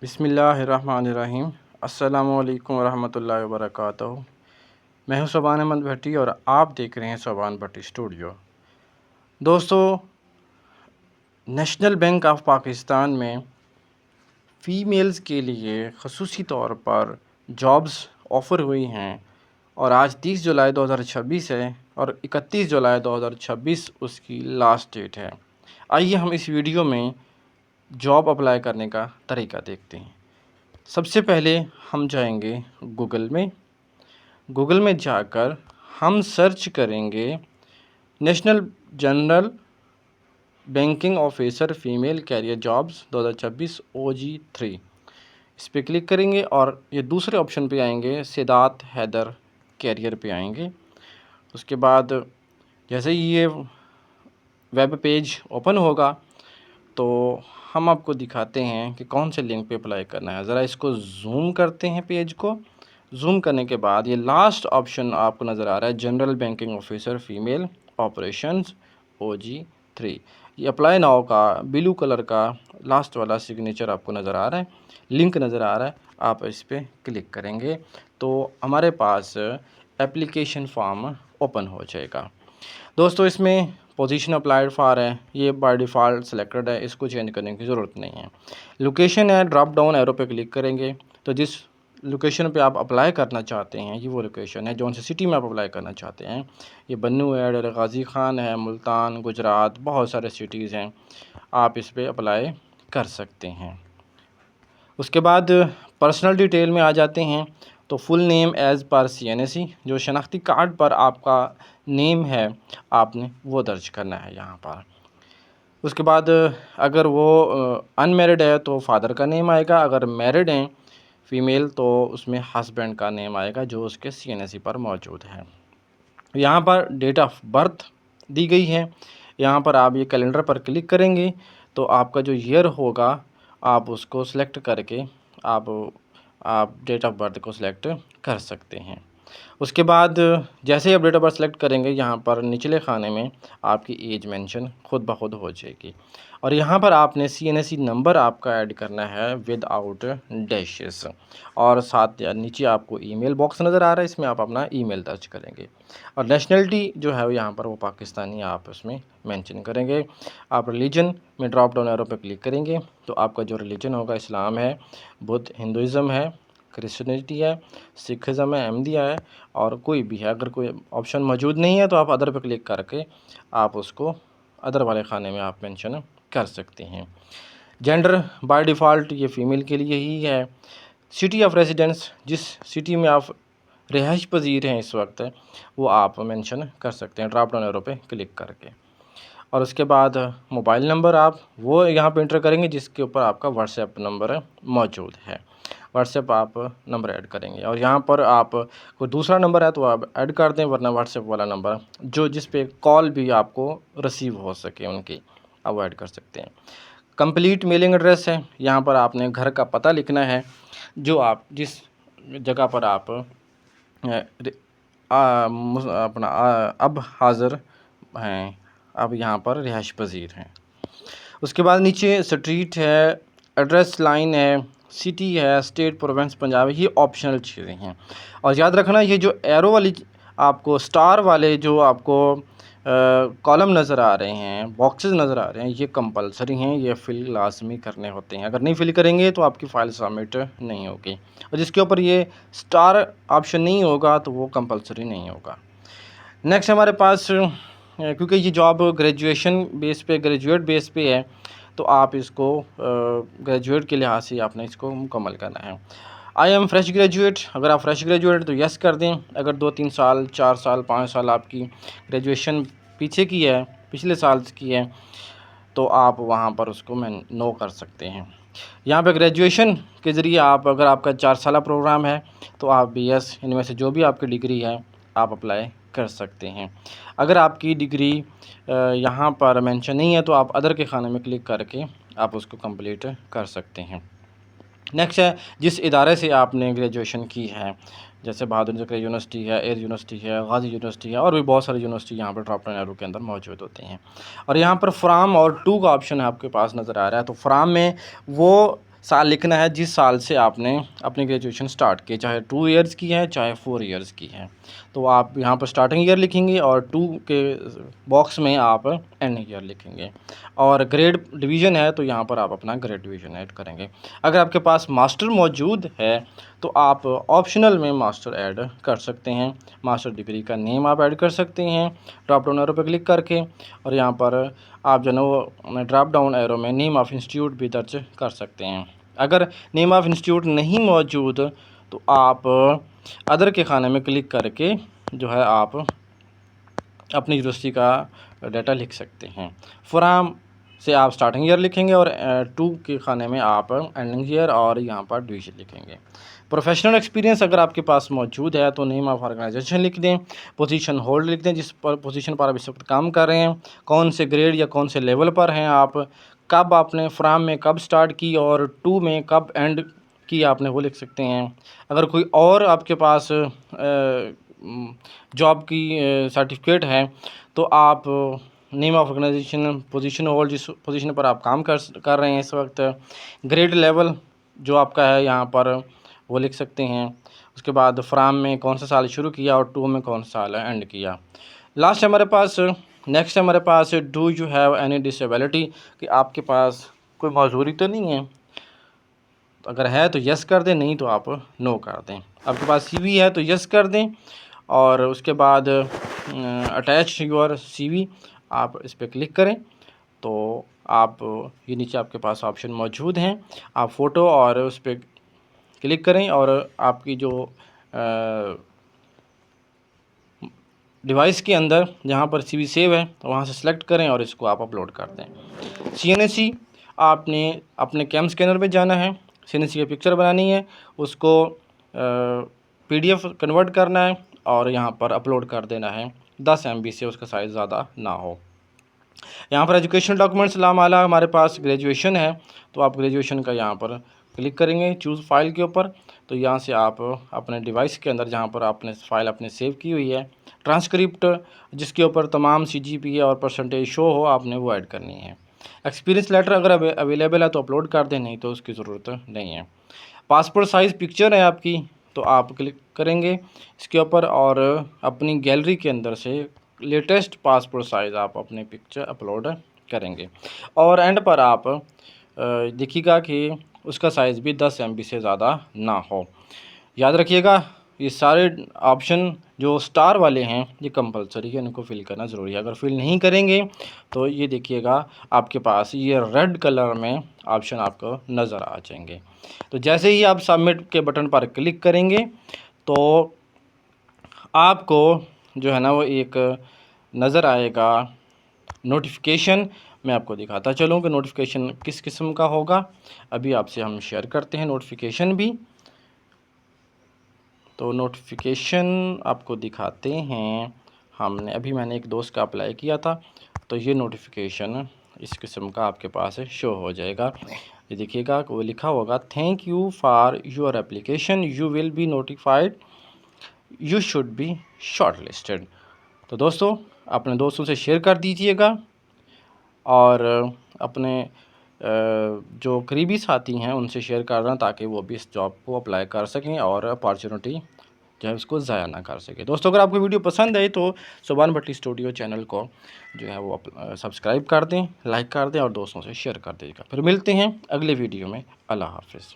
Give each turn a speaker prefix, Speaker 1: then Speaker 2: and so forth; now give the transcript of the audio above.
Speaker 1: बिस्मिल्लाहिर्रहमानिर्रहीम। अस्सलामुअलैकुम वरहमतुल्लाहि वबरकातुहू। मैं हूं सोबान अहमद भट्टी और आप देख रहे हैं सोबान भट्टी स्टूडियो। दोस्तों, नेशनल बैंक ऑफ पाकिस्तान में फ़ीमेल्स के लिए ख़ुसूसी तौर पर जॉब्स ऑफ़र हुई हैं और आज 30 जुलाई 2026 है और 31 जुलाई 2026 उसकी लास्ट डेट है। आइए हम इस वीडियो में जॉब अप्लाई करने का तरीका देखते हैं। सबसे पहले हम जाएंगे गूगल में जाकर हम सर्च करेंगे national general banking officer female career jobs 2026 OG3। इस पर क्लिक करेंगे और ये दूसरे ऑप्शन पे आएंगे, सिदात हैदर कैरियर पे आएंगे। उसके बाद जैसे ही ये वेब पेज ओपन होगा तो हम आपको दिखाते हैं कि कौन से लिंक पे अप्लाई करना है। ज़रा इसको जूम करते हैं। पेज को जूम करने के बाद ये लास्ट ऑप्शन आपको नज़र आ रहा है, general banking officer female operations OG3। ये अप्लाई नाउ का ब्लू कलर का लास्ट वाला सिग्नेचर आपको नज़र आ रहा है, लिंक नज़र आ रहा है। आप इस पर क्लिक करेंगे तो हमारे पास एप्लीकेशन फॉर्म ओपन हो जाएगा। दोस्तों, इसमें पोजीशन अप्लाइड फॉर है, ये बाय डिफ़ॉल्ट सेलेक्टेड है, इसको चेंज करने की ज़रूरत नहीं है। लोकेशन है, ड्रॉप डाउन एरो पे क्लिक करेंगे तो जिस लोकेशन पे आप अप्लाई करना चाहते हैं ये वो लोकेशन है, जौन सी सिटी में आप अप्लाई करना चाहते हैं। ये बन्नू है, डेरा गाज़ी ख़ान है, मुल्तान, गुजरात, बहुत सारे सिटीज़ हैं, आप इस पर अप्लाई कर सकते हैं। उसके बाद पर्सनल डिटेल में आ जाते हैं तो full name as per CNSE, जो शनाख्ती कार्ड पर आपका नेम है आपने वो दर्ज करना है यहाँ पर। उसके बाद अगर वो अनमैरिड है तो फादर का नेम आएगा, अगर मैरिड हैं फ़ीमेल तो उसमें हस्बैंड का नेम आएगा जो उसके CNSE पर मौजूद है। यहाँ पर डेट ऑफ बर्थ दी गई है। यहाँ पर आप ये कैलेंडर पर क्लिक करेंगे तो आपका जो ईयर होगा आप उसको सिलेक्ट करके आप डेट ऑफ बर्थ को सिलेक्ट कर सकते हैं। उसके बाद जैसे ही आप डेट ऑफ बर्थ सेलेक्ट करेंगे यहाँ पर निचले खाने में आपकी एज मेंशन खुद ब खुद हो जाएगी और यहाँ पर आपने CNSE नंबर आपका ऐड करना है विदाउट डैशेस और साथ नीचे आपको ईमेल बॉक्स नज़र आ रहा है, इसमें आप अपना ईमेल दर्ज करेंगे और नेशनलिटी जो है वो यहाँ पर वो पाकिस्तानी आप उसमें मेंशन करेंगे। आप रिलीजन में ड्रॉप डाउन एरो पर क्लिक करेंगे तो आपका जो रिलीजन होगा इस्लाम है, बुद्ध हिंदुज़म है, क्रिश्चियनिटी है, सिखिज़म है, अहमदिया है और कोई भी है। अगर कोई ऑप्शन मौजूद नहीं है तो आप अदर पर क्लिक करके आप उसको अदर वाले खाने में आप मेंशन कर सकते हैं। जेंडर बाय डिफ़ॉल्ट ये फ़ीमेल के लिए ही है। सिटी ऑफ रेजिडेंस, जिस सिटी में आप रिहाइश पजीर हैं इस वक्त, वो आप मेंशन कर सकते हैं ड्रॉप डाउन एरो पे क्लिक करके। और उसके बाद मोबाइल नंबर आप वो यहाँ पे इंटर करेंगे जिसके ऊपर आपका व्हाट्सएप नंबर मौजूद है। व्हाट्सएप आप नंबर ऐड करेंगे और यहाँ पर आप कोई दूसरा नंबर है तो आप ऐड कर दें, वरना व्हाट्सएप वाला नंबर जो जिस पे कॉल भी आपको रिसीव हो सके उनकी आप ऐड कर सकते हैं। कंप्लीट मेलिंग एड्रेस है, यहाँ पर आपने घर का पता लिखना है जो आप जिस जगह पर आप अपना अब हाज़िर हैं, अब यहाँ पर रिहाइश पजीर हैं। उसके बाद नीचे स्ट्रीट है, एड्रेस लाइन है, सिटी है, स्टेट, प्रोविंस पंजाब, ये ऑप्शनल चीज़ें हैं। और याद रखना ये जो एरो वाली आपको स्टार वाले जो आपको कॉलम नज़र आ रहे हैं, बॉक्सेस नज़र आ रहे हैं, ये कंपलसरी हैं, ये फिल लाजमी करने होते हैं। अगर नहीं फिल करेंगे तो आपकी फ़ाइल सबमिट नहीं होगी और जिसके ऊपर ये स्टार ऑप्शन नहीं होगा तो वो कंपलसरी नहीं होगा। नेक्स्ट हमारे पास क्योंकि ये जॉब ग्रेजुएशन बेस पे ग्रेजुएट बेस पे है तो आप इसको ग्रेजुएट के लिहाज से आपने इसको मुकम्मल करना है। आई एम फ्रेश ग्रेजुएट, अगर आप फ्रेश ग्रेजुएट तो यस कर दें। अगर 2-3 साल 4 साल 5 साल आपकी ग्रेजुएशन पीछे की है, पिछले साल की है, तो आप वहाँ पर उसको मैं नो कर सकते हैं। यहाँ पे ग्रेजुएशन के ज़रिए आप अगर आपका 4 साला प्रोग्राम है तो आप BS इनमें से जो भी आपकी डिग्री है आप अप्लाई कर सकते हैं। अगर आपकी डिग्री यहाँ पर मेंशन नहीं है तो आप अदर के खाने में क्लिक करके आप उसको कंप्लीट कर सकते हैं। नेक्स्ट है जिस इदारे से आपने ग्रेजुएशन की है, जैसे बहादुर ज़फर यूनिवर्सिटी है, एयर यूनिवर्सिटी है, गाज़ी यूनिवर्सिटी है और भी बहुत सारी यूनिवर्सिटी यहाँ पर ड्रॉप डाउन एरो के अंदर मौजूद होते हैं। और यहाँ पर फ्राम और टू का ऑप्शन आपके पास नज़र आ रहा है, तो फ्राम में वो साल लिखना है जिस साल से आपने अपनी ग्रेजुएशन स्टार्ट की, चाहे 2 इयर्स की है चाहे 4 इयर्स की है। तो आप यहाँ पर स्टार्टिंग ईयर लिखेंगे और 2 के बॉक्स में आप एंडिंग ईयर लिखेंगे। और ग्रेड डिवीज़न है तो यहाँ पर आप अपना ग्रेड डिवीज़न ऐड करेंगे। अगर आपके पास मास्टर मौजूद है तो आप ऑप्शनल में मास्टर ऐड कर सकते हैं। मास्टर डिग्री का नेम आप ऐड कर सकते हैं ड्रॉप डाउन एरो पर क्लिक करके, और यहाँ पर आप जो है ना वो ड्रॉप डाउन एरो में नेम ऑफ़ इंस्टीट्यूट भी दर्ज कर सकते हैं। अगर नेम ऑफ़ इंस्टीट्यूट नहीं मौजूद तो आप अदर के खाने में क्लिक करके जो है आप अपनी यूनिवर्सिटी का डाटा लिख सकते हैं। फ्रॉम से आप स्टार्टिंग ईयर लिखेंगे और 2 के खाने में आप एंडिंग ईयर और यहाँ पर डिवीज़न लिखेंगे। प्रोफेशनल एक्सपीरियंस अगर आपके पास मौजूद है तो नेम ऑफ़ ऑर्गेनाइजेशन लिख दें, पोजीशन होल्ड लिख दें जिस पर पोजीशन पर आप इस वक्त काम कर रहे हैं, कौन से ग्रेड या कौन से लेवल पर हैं आप, कब आपने फ्रॉम में कब स्टार्ट की और 2 में कब एंड की आपने वो लिख सकते हैं। अगर कोई और आपके पास जॉब की सर्टिफिकेट है तो आप name of organisation, position hold जिस पोजीशन पर आप काम कर रहे हैं इस वक्त, ग्रेड लेवल जो आपका है यहाँ पर वो लिख सकते हैं। उसके बाद फ्रॉम में कौन सा साल शुरू किया और 2 में कौन सा साल एंड किया। लास्ट हमारे पास नेक्स्ट हमारे पास do you have any disability, कि आपके पास कोई माजूरी तो नहीं है। तो अगर है तो यस कर दें, नहीं तो आप नो कर दें। आपके पास सीवी है तो यस कर दें और उसके बाद अटैच योर सीवी आप इस पर क्लिक करें तो आप ये नीचे आपके पास ऑप्शन मौजूद हैं, आप फ़ोटो और उस पर क्लिक करें और आपकी जो डिवाइस के अंदर जहाँ पर सीवी सेव है तो वहाँ से सिलेक्ट करें और इसको आप अपलोड कर दें। सीएनसी आपने अपने कैम स्कैनर में जाना है, सीएनसी की पिक्चर बनानी है, उसको पीडीएफ कन्वर्ट करना है और यहाँ पर अपलोड कर देना है 10 MB से, उसका साइज़ ज़्यादा ना हो। यहाँ पर एजुकेशनल डॉक्यूमेंट्स लामाला हमारे पास ग्रेजुएशन है तो आप ग्रेजुएशन का यहाँ पर क्लिक करेंगे चूज़ फाइल के ऊपर, तो यहाँ से आप अपने डिवाइस के अंदर जहाँ पर आपने फ़ाइल अपने सेव की हुई है ट्रांसक्रिप्ट जिसके ऊपर तमाम CGPA और परसेंटेज शो हो आपने वो ऐड करनी है। एक्सपीरियंस लेटर अगर अवेलेबल है तो अपलोड कर दें, नहीं तो उसकी ज़रूरत नहीं है। पासपोर्ट साइज़ पिक्चर है आपकी तो आप क्लिक करेंगे इसके ऊपर और अपनी गैलरी के अंदर से लेटेस्ट पासपोर्ट साइज़ आप अपनी पिक्चर अपलोड करेंगे और एंड पर आप देखिएगा कि उसका साइज़ भी 10 MB से ज़्यादा ना हो। याद रखिएगा ये सारे ऑप्शन जो स्टार वाले हैं ये कंपलसरी है, इनको फिल करना ज़रूरी है। अगर फिल नहीं करेंगे तो ये देखिएगा आपके पास ये रेड कलर में ऑप्शन आपको नज़र आ जाएंगे। तो जैसे ही आप सबमिट के बटन पर क्लिक करेंगे तो आपको जो है ना वो एक नज़र आएगा नोटिफिकेशन। मैं आपको दिखाता चलूँ कि नोटिफिकेशन किस किस्म का होगा। अभी आपसे हम शेयर करते हैं नोटिफिकेशन भी, तो नोटिफिकेशन आपको दिखाते हैं। मैंने एक दोस्त का अप्लाई किया था तो ये नोटिफिकेशन इस किस्म का आपके पास शो हो जाएगा। ये देखिएगा वो लिखा होगा thank you for your application, you will be notified, you should be short listed. तो दोस्तों अपने दोस्तों से शेयर कर दीजिएगा और अपने जो करीबी साथी हैं उनसे शेयर करना ताकि वो भी इस जॉब को अप्लाई कर सकें और अपॉर्चुनिटी जो है उसको ज़ाया ना कर सके। दोस्तों अगर आपको वीडियो पसंद है तो सुभान भट्टी स्टूडियो चैनल को जो है वो सब्सक्राइब कर दें, लाइक कर दें और दोस्तों से शेयर कर दीजिएगा। फिर मिलते हैं अगले वीडियो में। अल्लाह हाफ़िज़।